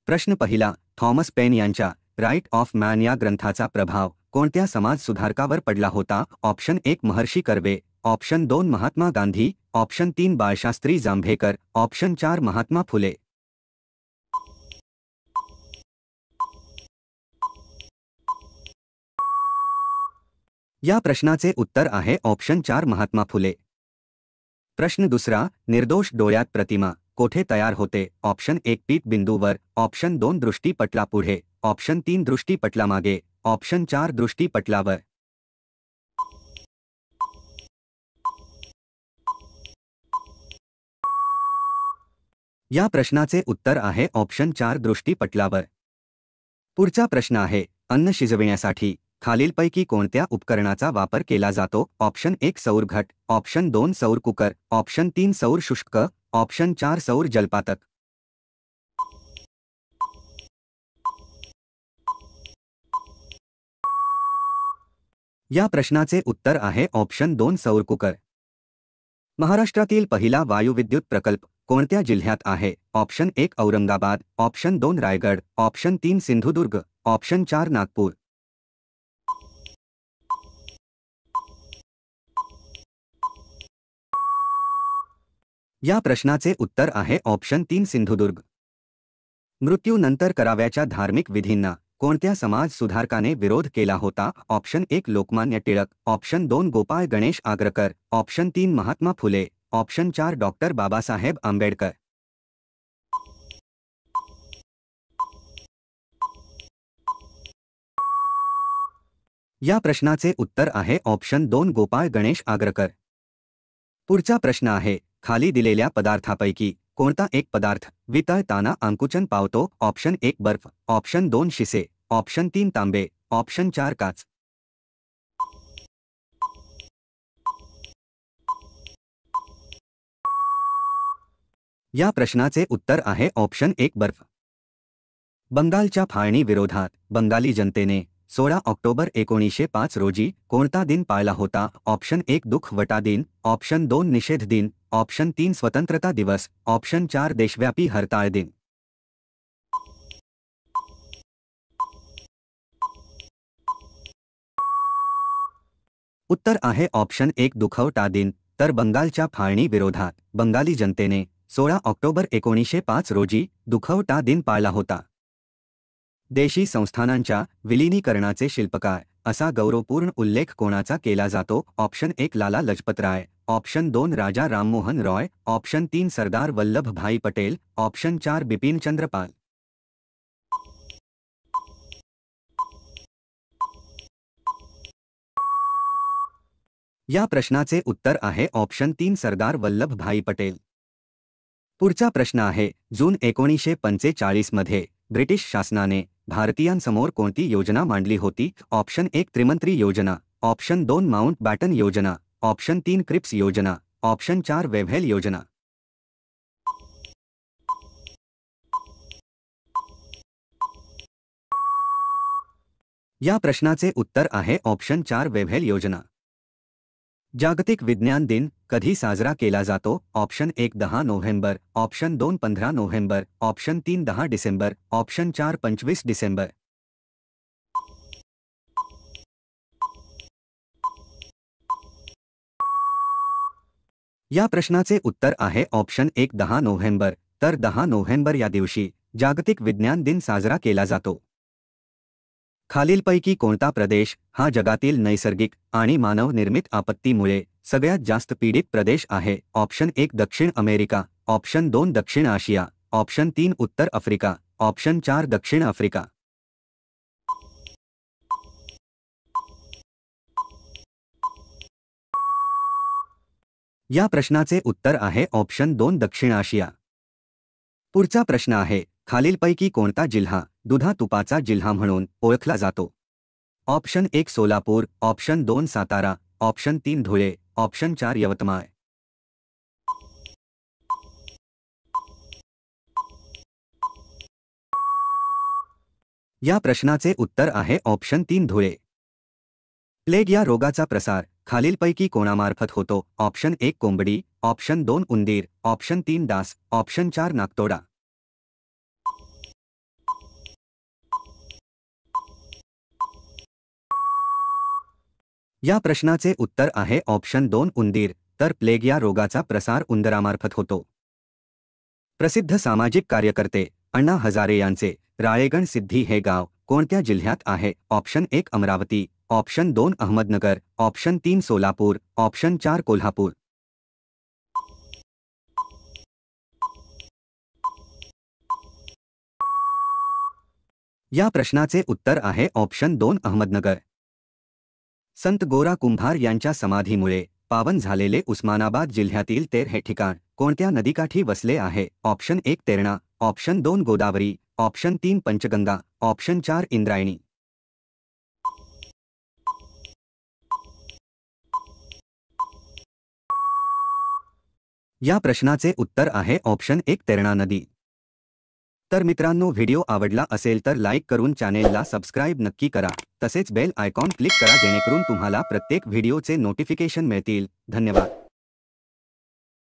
प्रश्न पहिला, Thomas Paine यांच्या राईट ऑफ मॅन या ग्रंथाचा प्रभाव कोणत्या समाज सुधारकावर पडला होता? Option 1 Maharshi Karve, option 2 Mahatma Gandhi, option 3 Balshastri Jambhekar, option 4 Mahatma Phule. या प्रश्नाचे उत्तर आहे ऑप्शन 4 महात्मा फुले. प्रश्न दुसरा, निर्दोष डोळ्यात प्रतिमा कोठे तयार होते? ऑप्शन 1 पीठ बिंदूवर, ऑप्शन 2 दृष्टीपटलापुढे, ऑप्शन 3 दृष्टीपटलामागे, ऑप्शन 4 दृष्टीपटलावर. या प्रश्नाचे उत्तर आहे ऑप्शन 4 दृष्टीपटलावर. पुढचा प्रश्न आहे, अन्न शिजविण्यासाठी खालीलपैकी कोणत्या उपकरणाचा वापर केला जातो? ऑप्शन 1 सौर घट, ऑप्शन 2 सौर कुकर, ऑप्शन 3 सौर शुष्क, ऑप्शन 4 सौर जलपातक. या प्रश्नाचे उत्तर आहे ऑप्शन 2 सौर कुकर. महाराष्ट्रातील पहिला वायुविद्युत प्रकल्प कोणत्या जिल्ह्यात आहे? Option 1 Aurangabad, option 2 Raigad, option 3 Sindhudurg, option 4 Nagpur. या प्रश्नाचे उत्तर आहे ऑप्शन 3 सिंधुदुर्ग. मृत्यूनंतर कराव्याच्या धार्मिक विधींना कोणत्या समाज सुधारकाने विरोध केला होता? Option 1 Lokmanya Tilak, option 2 Gopal Ganesh Agarkar, option 3 Mahatma Phule, option 4 doctor Babasaheb Ambedkar. या प्रश्नाचे उत्तर आहे ऑप्शन 2 गोपाळ गणेश आगरकर. पुढचा प्रश्न आहे, खाली दिलेल्या पदार्थापैकी कोणता एक पदार्थ वितळताना आकुंचन पावतो? ऑप्शन 1 बर्फ, ऑप्शन 2 शिसे, ऑप्शन 3 तांबे, ऑप्शन 4 काच. या प्रश्नाचे उत्तर आहे ऑप्शन 1 बर्फ. बंगालच्या फाळणी विरोधात बंगाली जनतेने 16 ऑक्टोबर 1905 रोजी कोणता दिन पाळला होता? ऑप्शन 1 दुःख वटा दिन, ऑप्शन 2 निषेध दिन, ऑप्शन 3 स्वतंत्रता दिवस, ऑप्शन 4 देशव्यापी हरताळ दिन. उत्तर आहे ऑप्शन 1 दुखवटा दिन. तर बंगालच्या फाळणी विरोधात बंगाली जनतेने 16 ऑक्टोबर 1905 रोजी दुखवटा दिन पाळला होता. देशी संस्थानांच्या विलीनीकरणाचे शिल्पकार असा गौरवपूर्ण उल्लेख कोणाचा केला जातो? ऑप्शन 1 लाला Lajpat Rai, option 2 Raja Rammohan Roy, option 3 Sardar Vallabhbhai Patel, option 4 Bipin Chandra पाल. या प्रश्नाचे उत्तर आहे ऑप्शन 3 सरदार वल्लभभाई पटेल. पुढचा प्रश्न आहे, जून 1945 मध्ये ब्रिटिश शासनाने भारतीयांसमोर कोणती योजना मांडली होती? ऑप्शन 1 त्रिमंत्री योजना, ऑप्शन 2 माउंट बॅटन योजना, ऑप्शन 3 क्रिप्स योजना, ऑप्शन 4 वेव्हेल योजना. या प्रश्नाचे उत्तर आहे ऑप्शन 4 वेव्हेल योजना. जागतिक विज्ञान दिन कधी साजरा केला जातो? Option 1 10 November, option 2 15 November, option 3 10 December, option 4 25 December. या प्रश्नाचे उत्तर आहे ऑप्शन 1 10 नोव्हेंबर. तर 10 नोव्हेंबर या दिवशी जागतिक विज्ञान दिन साजरा केला जातो. खालीलपैकी कोणता प्रदेश हा जगातील नैसर्गिक आणि मानव निर्मित आपत्तीमुळे सगळ्यात जास्त पीडित प्रदेश आहे? ऑप्शन 1 दक्षिण अमेरिका, ऑप्शन 2 दक्षिण आशिया, ऑप्शन 3 उत्तर आफ्रिका, ऑप्शन 4 दक्षिण आफ्रिका. या प्रश्नाचे उत्तर आहे ऑप्शन 2 दक्षिण आशिया. पुढचा प्रश्न आहे, खालीलपैकी कोणता जिल्हा दुधा तुपाचा जिल्हा म्हणून ओळखला जातो? Option 1 Solapur, option 2 Satara, option 3 Dhule, option 4 Yavatmal. या प्रश्नाचे उत्तर आहे ऑप्शन 3 धुळे. प्लेग या रोगाचा प्रसार खालीलपैकी कोणामार्फत होतो? ऑप्शन 1 कोंबडी, ऑप्शन 2 उंदीर, ऑप्शन 3 डास, ऑप्शन 4 नाकतोडा. या प्रश्नाचे उत्तर आहे ऑप्शन 2 उंदीर, तर प्लेग या रोगाचा प्रसार उंदरामार्फत होतो. प्रसिद्ध सामाजिक कार्यकर्ते अण्णा हजारे यांचे राळेगण सिद्धी हे गाव कोणत्या जिल्ह्यात आहे? Option 1 Amravati, option 2 Ahmednagar, option 3 Solapur, option 4 Kolhapur. या प्रश्नाचे उत्तर आहे ऑप्शन 2 अहमदनगर. संत गोरा कुंभार यांच्या समाधीमुळे पावन झालेले उस्मानाबाद जिल्ह्यातील तेर हे ठिकाण कोणत्या नदीकाठी वसले आहे? Option 1 Terna, option 2 Godavari, option 3 Panchganga, option 4 Indrayani. या प्रश्नाचे उत्तर आहे ऑप्शन 1 तेरणा नदी. तर मित्रांनो, व्हिडिओ आवडला असेल तर लाईक करून चॅनेलला सबस्क्राईब नक्की करा. तसेच बेल आयकॉन क्लिक करा जेणेकरून तुम्हाला प्रत्येक व्हिडिओचे नोटिफिकेशन मिळतील. धन्यवाद.